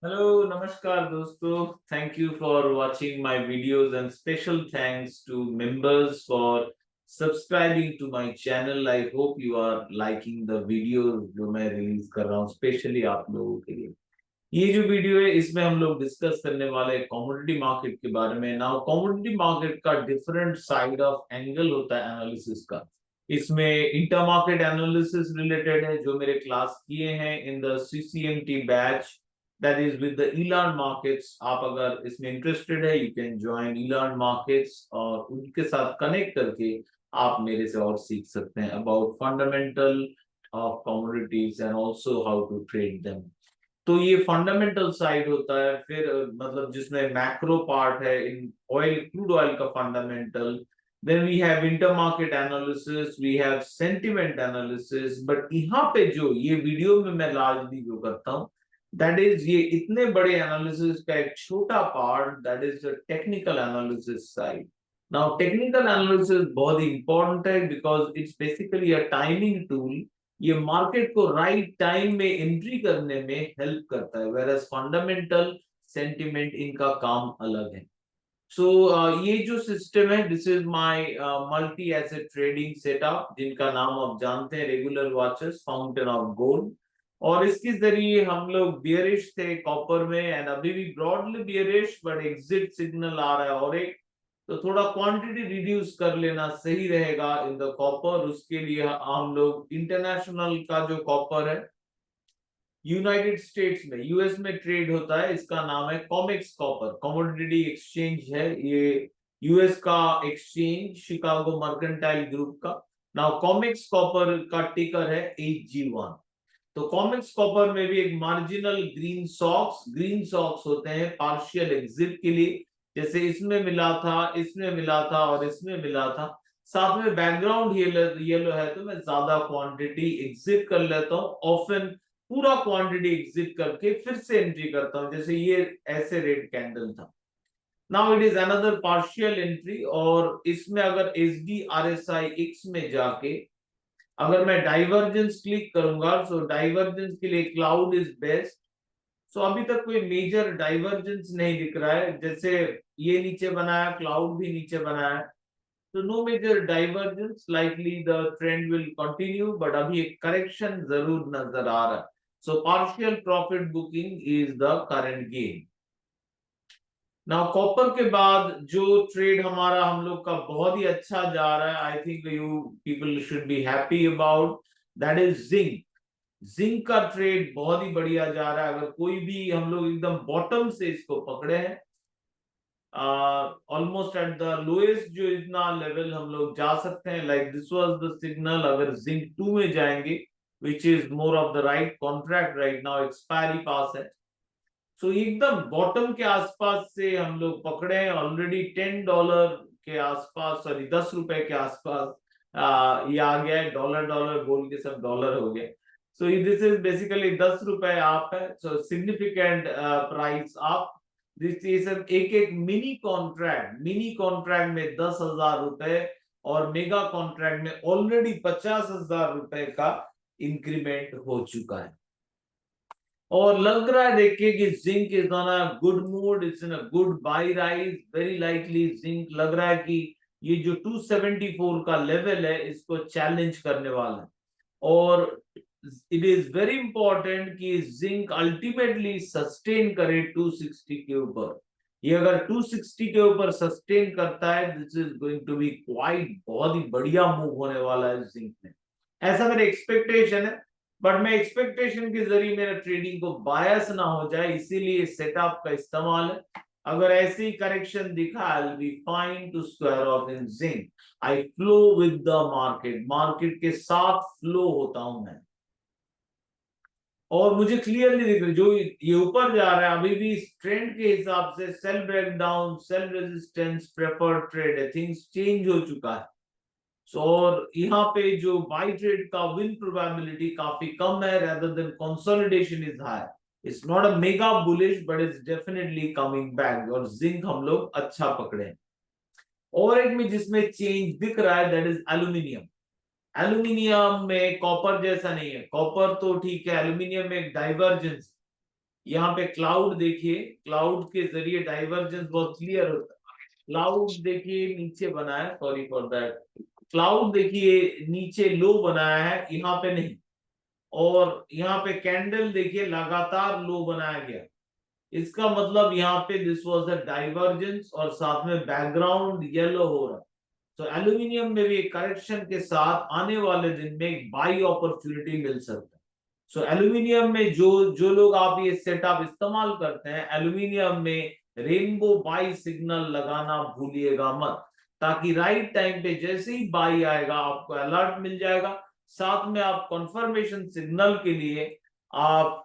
Hello, Namaskar dosto. Thank you for watching my videos and special thanks to members for subscribing to my channel. I hope you are liking the videos जो मैं release कर रहा हूँ specially आप लोगों के लिए। ये जो वीडियो है इसमें हम लोग डिस्कस करने वाले कमोडिटी मार्केट के बारे में। नाउ कमोडिटी मार्केट का डिफरेंट साइड ऑफ एंगल होता है एनालिसिस का। इसमें इंटर मार्केट एनालिसिस रिलेटेड है जो मेरे क्लास किए हैं in the CCMT batch that is with the eLearn markets. आप अगर इसमें इंटरेस्टेड है you can join eLearn markets और उनके साथ कनेक्ट करके आप मेरे से और सीख सकते हैं about fundamental of commodities and also how to trade them. तो ये फंडामेंटल साइड होता है। फिर मतलब जिसमें मैक्रो पार्ट है इन ऑयल क्रूड ऑयल का fundamental. Then we have intermarket analysis, we have sentiment analysis. But यहाँ पे जो ये वीडियो में मैं लार्जली जो करता हूँ दैट इज ये इतने बड़े एनालिसिस का एक छोटा part that is the technical analysis side. Now technical analysis बहुत ही इंपॉर्टेंट है because it's basically a timing tool. ये मार्केट को राइट टाइम में एंट्री करने में हेल्प करता है वेयर एज फंडामेंटल सेंटिमेंट इनका काम अलग है। सो ये जो सिस्टम है this is my multi asset trading setup जिनका नाम आप जानते हैं regular watches fountain of gold. और इसके जरिए हम लोग बियरिश थे कॉपर में एंड अभी भी broadly bearish but exit signal आ रहा है और एक तो थोड़ा क्वांटिटी रिड्यूस कर लेना सही रहेगा इन द कॉपर। उसके लिए हम लोग इंटरनेशनल का जो कॉपर है यूनाइटेड स्टेट्स में यूएस में ट्रेड होता है इसका नाम है कॉमेक्स कॉपर कमोडिटी एक्सचेंज है ये यूएस का एक्सचेंज शिकागो मर्केंटाइल ग्रुप का। नाउ कॉमेक्स कॉपर का टिकर है HG1। तो कॉमेक्स कॉपर में भी एक मार्जिनल ग्रीन सॉक्स होते हैं पार्शियल एग्जिट के लिए। जैसे इसमें मिला था इसमें मिला था और इसमें मिला था साथ में बैकग्राउंड येलो है तो मैं ज्यादा क्वांटिटी एग्जिट कर लेता हूँ ऑफन पूरा क्वांटिटी एग्जिट करके फिर से एंट्री करता हूं जैसे ये ऐसे रेड कैंडल था। Now it is another partial entry और इसमें अगर SDRSI-X में जाके अगर मैं डाइवर्जेंस क्लिक करूंगा सो डाइवर्जेंस के लिए क्लाउड इज बेस्ट। सो अभी तक कोई मेजर डाइवर्जेंस नहीं दिख रहा है जैसे ये नीचे बनाया क्लाउड भी नीचे बनाया तो no major divergence likely the trend will continue but अभी एक करेक्शन जरूर नजर आ रहा है। So partial profit booking is the current gain. Now copper के बाद जो ट्रेड हमारा हम लोग का बहुत ही अच्छा जा रहा है I think you people should be happy about that is zinc. Zinc का ट्रेड बहुत ही बढ़िया जा रहा है। अगर कोई भी हम लोग एकदम बॉटम से इसको पकड़े हैं ऑलमोस्ट एट द लोएस्ट जो इतना लेवल हम लोग जा सकते हैं like this was the signal. अगर जिंक 2 में जाएंगे which is more of the right contract right now expiry पास है। सो एकदम बॉटम के आसपास से हम लोग पकड़े हैं ऑलरेडी $10 के आसपास सॉरी ₹10 के आसपास ये आ गया है। डॉलर डॉलर बोल के सब डॉलर हो गए। सो दिस इज बेसिकली ₹10 आप है सो सिग्निफिकेंट प्राइस आप दिस इज एक एक मिनी कॉन्ट्रैक्ट में ₹10,000 और मेगा कॉन्ट्रैक्ट में ऑलरेडी ₹50,000 का इंक्रीमेंट हो चुका है। और लग रहा है देखिए कि zinc is on a good mood it's in a good by rise very likely zinc लग रहा है कि ये जो 274 का लेवल है इसको चैलेंज करने वाला है। और इट इज वेरी इंपॉर्टेंट कि जिंक अल्टीमेटली सस्टेन करे 260 के ऊपर। ये अगर 260 के ऊपर सस्टेन करता है this is going to be quite बहुत ही बढ़िया मूव होने वाला है जिंक में ऐसा मेरा एक्सपेक्टेशन है। बट मैं एक्सपेक्टेशन के जरिए मेरा ट्रेडिंग को बायस ना हो जाए इसीलिए सेटअप का इस्तेमाल है। अगर ऐसे ही करेक्शन दिखा I will be fine to square off in zinc. I flow with the market market के साथ फ्लो होता हूं मैं। और मुझे क्लियरली दिख रहा है जो ये ऊपर जा रहा है अभी भी इस ट्रेंड के हिसाब से sell breakdown sell resistance preferred trade है थिंग्स चेंज हो चुका है। सो और यहाँ पे जो बाई ट्रेड का विन प्रोबेबिलिटी काफी कम है rather than consolidation is high. It's not a mega bullish but it's definitely coming back और जिंक हम लोग अच्छा पकड़े हैं। और एक में जिसमें चेंज दिख रहा है दैट इज एल्यूमिनियम। एल्यूमिनियम में कॉपर जैसा नहीं है कॉपर तो ठीक है एल्यूमिनियम में एक डाइवर्जेंस यहाँ पे क्लाउड देखिए, क्लाउड के जरिए डाइवर्जेंस बहुत क्लियर होता है। क्लाउड देखिए नीचे बना है, सॉरी फॉर दैट, क्लाउड देखिए नीचे लो बनाया है, यहाँ पे नहीं। और यहाँ पे कैंडल देखिए लगातार लो बनाया गया, इसका मतलब यहाँ पे दिस वाज अ डाइवर्जेंस और साथ में बैकग्राउंड येलो हो रहा है। तो एल्यूमिनियम में भी एक करेक्शन के साथ आने वाले दिन में एक बाई अपॉर्चुनिटी मिल सकता है। सो एल्यूमिनियम में जो जो लोग आप ये सेटअप इस्तेमाल करते हैं, एल्यूमिनियम में रेनबो बाई सिग्नल लगाना भूलिएगा मत, ताकि राइट टाइम पे जैसे ही बाई आएगा आपको अलर्ट मिल जाएगा। साथ में आप कंफर्मेशन सिग्नल के लिए आप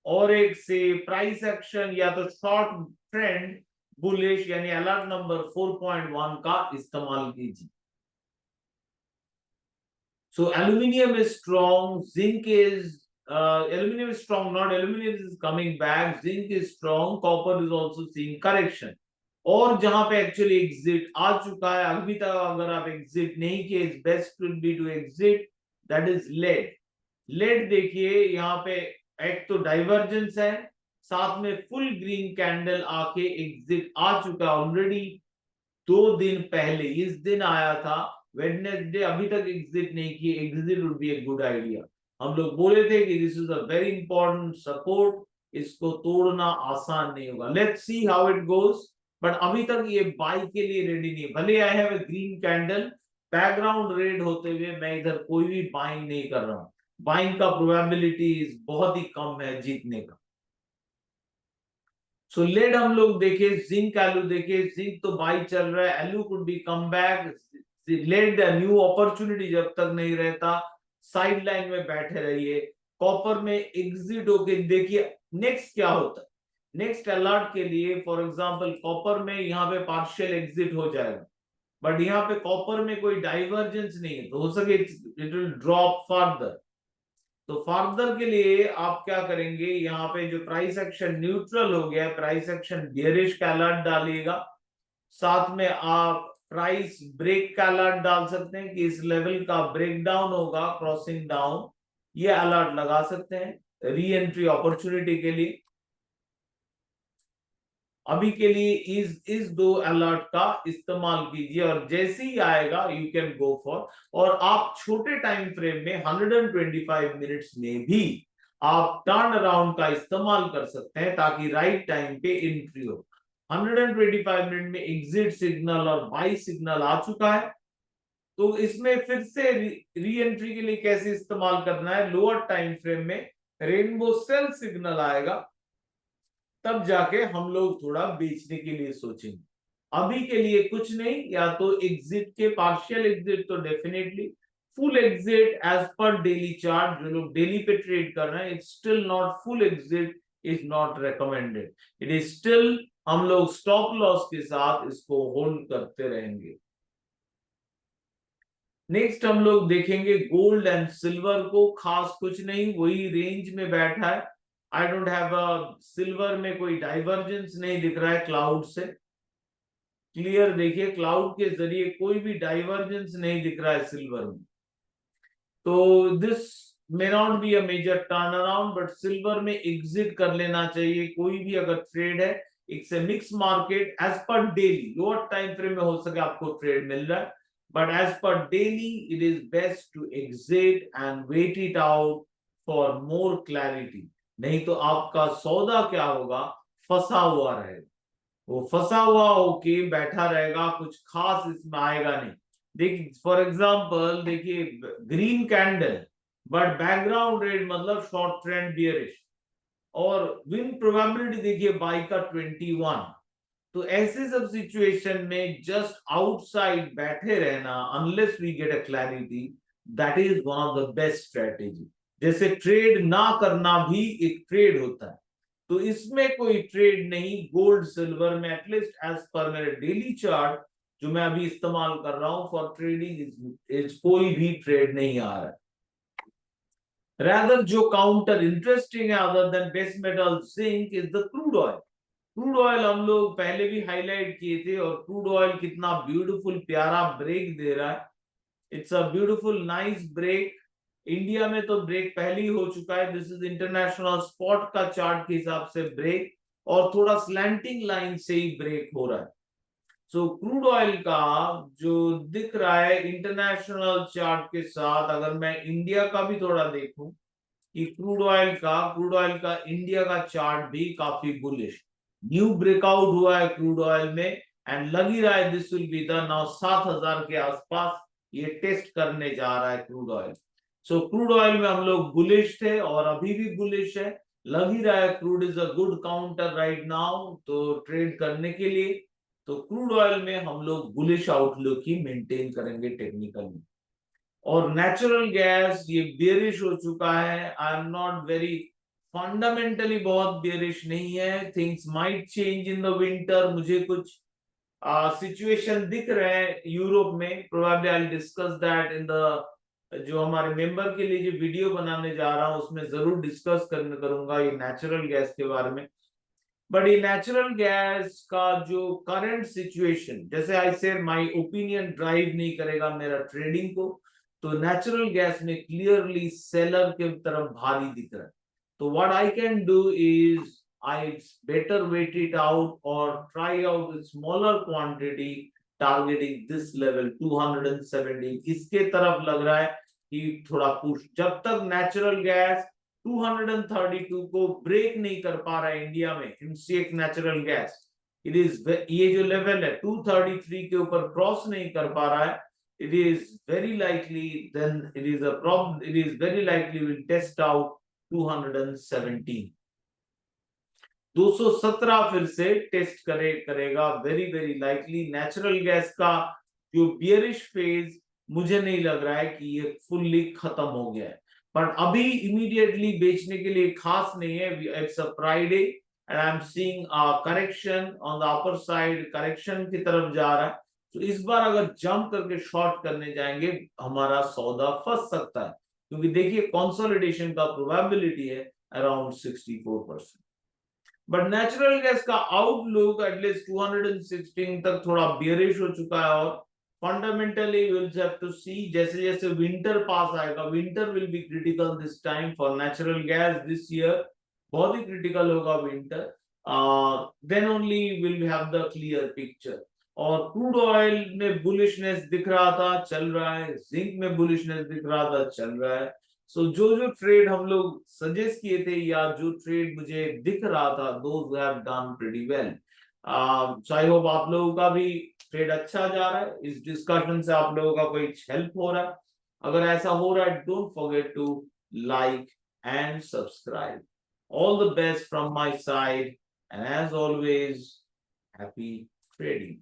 और एक से प्राइस एक्शन या तो शॉर्ट ट्रेंड बुलिश यानी अलर्ट नंबर 4.1 का इस्तेमाल कीजिए। So aluminium is strong, zinc is aluminum is strong, not aluminum is coming back, zinc is strong, copper is also seeing correction. और जहां पे एक्चुअली एग्जिट आ चुका है, अभी तक अगर आप एग्जिट नहीं किए, it's best will be to exit, that is lead. Lead देखिए यहाँ पे एक तो डाइवर्जेंस है, साथ में फुल ग्रीन कैंडल आके एग्जिट आ चुका ऑलरेडी 2 दिन पहले, इस दिन आया था वेडनेसडे, अभी तक एग्जिट नहीं किए, exit would be a good idea. हम लोग बोले थे कि this is a very important support, इसको तोड़ना आसान नहीं होगा। Let's see how it goes, but अभी तक ये बाई के लिए रेडी नहीं। भले I have a green candle, background red होते हुए मैं इधर कोई भी बाइंग नहीं कर रहा हूं, बाइंग का प्रोबेबिलिटी बहुत ही कम है जीतने का। सो लेड हम लोग देखे, जिंक एलू देखे, जिंक तो बाई चल रहा है, alu could be come back, lead new opportunity जब तक नहीं रहता साइड लाइन में बैठे रहिए। कॉपर में एग्जिट होके देखिए नेक्स्ट क्या होता है, नेक्स्ट अलर्ट के लिए फॉर एग्जांपल कॉपर में यहाँ पे पार्शियल एग्जिट हो जाएगा, बट यहाँ पे कॉपर में कोई डाइवर्जेंस नहीं है, तो हो सके इट विल ड्रॉप फर्दर। तो फर्दर के लिए आप क्या करेंगे, यहाँ पे जो प्राइस एक्शन न्यूट्रल हो गया, प्राइस एक्शन बियरिश का अलर्ट डालिएगा। साथ में आप प्राइस ब्रेक का अलर्ट डाल सकते हैं कि इस लेवल का ब्रेक डाउन होगा, क्रॉसिंग डाउन, ये अलर्ट लगा सकते हैं री एंट्री अपॉर्चुनिटी के लिए। अभी के लिए इस दो अलर्ट का इस्तेमाल कीजिए और जैसे ही आएगा यू कैन गो फॉर। और आप छोटे टाइम फ्रेम में 125 मिनट्स में भी आप टर्न अराउंड का इस्तेमाल कर सकते हैं ताकि राइट टाइम पे एंट्री हो। 125 मिनट में एग्जिट सिग्नल और बाई सिग्नल आ चुका है, तो इसमें फिर से री एंट्री के लिए कैसे इस्तेमाल करना है, लोअर टाइम फ्रेम में रेनबो सेल सिग्नल आएगा, तब जाके हम लोग थोड़ा बेचने के लिए सोचेंगे। अभी के लिए कुछ नहीं, या तो एग्जिट के पार्शियल एग्जिट तो definitely, full exit as per daily chart, जो लोग डेली पे ट्रेड कर रहे हैं, it's still not full exit, is not recommended, it is still हम लोग स्टॉप लॉस के साथ इसको होल्ड करते रहेंगे। नेक्स्ट हम लोग देखेंगे गोल्ड एंड सिल्वर को, खास कुछ नहीं, वही रेंज में बैठा है। I don't have a, silver में कोई डाइवर्जेंस नहीं दिख रहा है क्लाउड से, क्लियर देखिए क्लाउड के जरिए कोई भी डाइवर्जेंस नहीं दिख रहा है सिल्वर में, तो this may not be a major turnaround, but silver में एग्जिट कर लेना चाहिए कोई भी अगर ट्रेड है। It's a mix market, as per daily lower time frame में हो सके आपको ट्रेड मिल रहा है, but as per daily it is best to exit and wait it out for more clarity। नहीं तो आपका सौदा क्या होगा, फंसा हुआ रहेगा, वो फंसा हुआ होके बैठा रहेगा, कुछ खास इसमें आएगा नहीं। देखिए फॉर एग्जांपल देखिए green candle but background red, मतलब शॉर्ट ट्रेंड बियरिश, और विन प्रोबेबिलिटी देखिए बाई का 21। तो ऐसे सब सिचुएशन में जस्ट आउटसाइड बैठे रहना unless we get a clarity, that is one of the best strategy. जैसे ट्रेड ना करना भी एक ट्रेड होता है, तो इसमें कोई ट्रेड नहीं गोल्ड सिल्वर में, एटलीस्ट एज पर मेरे डेली चार्ट जो मैं अभी इस्तेमाल कर रहा हूं फॉर ट्रेडिंग, कोई भी ट्रेड नहीं आ रहा है। Rather जो काउंटर इंटरेस्टिंग है other than base metal zinc is the crude oil. Crude oil हम लोग पहले भी हाईलाइट किए थे, और क्रूड ऑयल कितना ब्यूटीफुल प्यारा ब्रेक दे रहा है, it's a beautiful nice break, India में तो ब्रेक पहले ही हो चुका है। दिस इज इंटरनेशनल स्पॉट का चार्ट के हिसाब से ब्रेक, और थोड़ा स्लैंटिंग लाइन से ही ब्रेक हो रहा है। सो क्रूड ऑयल का जो दिख रहा है इंटरनेशनल चार्ट के साथ, अगर मैं इंडिया का भी थोड़ा देखूं कि क्रूड ऑयल का इंडिया का चार्ट भी काफी बुलिश, न्यू ब्रेकआउट हुआ है क्रूड ऑयल में, एंड लग ही रहा है this will be the now 7,000 के आसपास ये टेस्ट करने जा रहा है क्रूड ऑयल। सो क्रूड ऑयल में हम लोग बुलिश थे और अभी भी बुलिश है, लग ही रहा है crude is a good counter right now तो ट्रेड करने के लिए। तो क्रूड ऑयल में हम लोग बुलिश आउटलुक ही मेंटेन करेंगे टेक्निकली। और नेचुरल गैस ये बेरिश हो चुका है, I am not very fundamentally बहुत बेरिश नहीं है, things might change in the winter. मुझे कुछ सिचुएशन दिख रहे हैं यूरोप में, probably I discuss that in the जो हमारे मेंबर के लिए जो वीडियो बनाने जा रहा हूं उसमें जरूर डिस्कस करूंगा ये नेचुरल गैस के बारे में। बट ये नेचुरल गैस का जो करंट सिचुएशन, जैसे आई से माय ओपिनियन ड्राइव नहीं करेगा मेरा ट्रेडिंग को, तो नेचुरल गैस में क्लियरली सेलर के तरफ भारी दिख रहा है। तो what I can do is I better wait it out और try out smaller quantity targeting this level 217। इसके तरफ लग रहा है कि थोड़ा पुश, जब तक नेचुरल गैस 232 को ब्रेक नहीं कर पा रहा है इंडिया में, इंसिएक नेचुरल गैस, इट इज ये जो लेवल है 233 के ऊपर क्रॉस नहीं कर पा रहा है, it is very likely then it is a problem, it is very likely will test out 217। 217 फिर से टेस्ट करेगा very very likely. Natural gas का जो बियरिश फेज मुझे नहीं लग रहा है कि ये फुल्ली खत्म हो गया है, पर अभी इमीडिएटली बेचने के लिए खास नहीं है। It's a Friday and I am seeing a correction on the upper side, correction की तरफ जा रहा है। तो इस बार अगर जंप करके शॉर्ट करने जाएंगे हमारा सौदा फंस सकता है, क्योंकि देखिए कंसोलिडेशन का प्रोबेबिलिटी है अराउंड 64%। बट नेचुरल गैस का आउटलुक एटलीस्ट 216 तक थोड़ा बियरिश हो चुका है, और fundamentally will have to see जैसे जैसे विंटर पास आएगा, winter will be critical this time for natural gas this year, बहुत ही क्रिटिकल होगा winter, then only will have the clear picture. और क्रूड ऑयल में बुलिशनेस दिख रहा था, चल रहा है, जिंक में बुलिशनेस दिख रहा था, चल रहा है। सो जो ट्रेड हम लोग सजेस्ट किए थे या जो ट्रेड मुझे दिख रहा था, those have done pretty well. So I hope आप लोगों का भी ट्रेड अच्छा जा रहा है, इस डिस्कशन से आप लोगों का कोई हेल्प हो रहा है। अगर ऐसा हो रहा है, don't forget to like and subscribe. All the best from my side and as always happy trading।